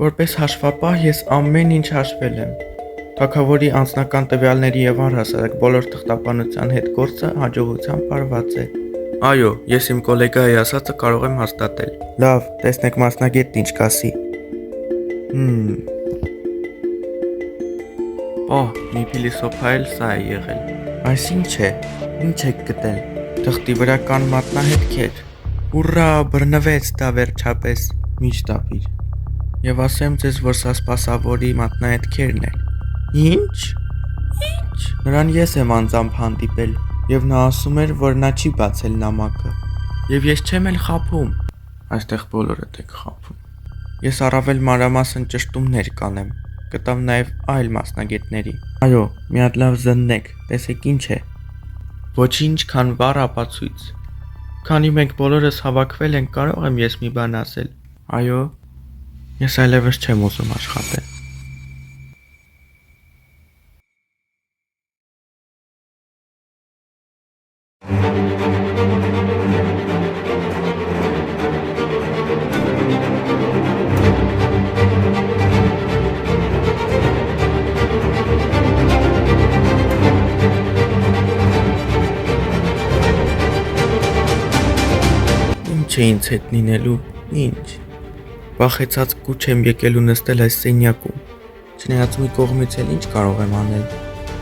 Որպես հաշվապահ ես ամեն ինչ հաշվել եմ։ Թագավորի անձնական տվյալների եւ առհասարակ բոլոր թղթապանության հետ գործը հաջողությամբ արված է։ Այո, ես իմ գոլեգայի ասածը կարող եմ հաստատել։ Լավ, տեսնենք մասնագետն ինչ կասի։ Մի փիլիսոփա էլ սա է եղել։ Այս ինչ է։ Ինչ եք գտել։ Թղթի վրա կան մատնահետքեր։ Ուռա, բռնվեց դա վերջապես։ Միշտ ապիր։ Եվ ասեմ ձեզ, որ սա սպասավորի մատնահետքերն են։ Ինչ։ Նրան ես եմ անձամբ հանդիպել, եւ նա ասում էր, որ նա չի բացել նամակը։ Եվ ես չեմ էլ խաբում։ Այստեղ բոլորդ եք խաբում։ Ես առավել մանրամասն ճշտումներ կանեմ։ Գտավ նաեւ այլ մասնագետների։ Այո, մի հատ լավ զննեք, տեսեք ինչ է։ Ոչինչ, քան վառ ապացույց։ Քանի մենք բոլորս հավաքվել ենք, կարող եմ ես մի բան ասել։ Այո, ես այլևս չեմ ուզում աշխատել։ Ինչ է ինձ հետ լինելու, ինչ։ Վախեցած կուչ եմ եկել ու նստել այս սենյակում։ Չնայած մի կողմից էլ ինչ կարող եմ անել։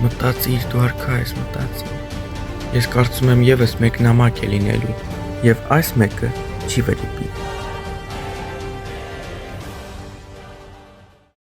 Մտածիր, դու արքա ես, մտածիր։ Ես կարծում եմ եւս մեկ նամակ է լինելու, եւ այս մեկը չի վրիպի։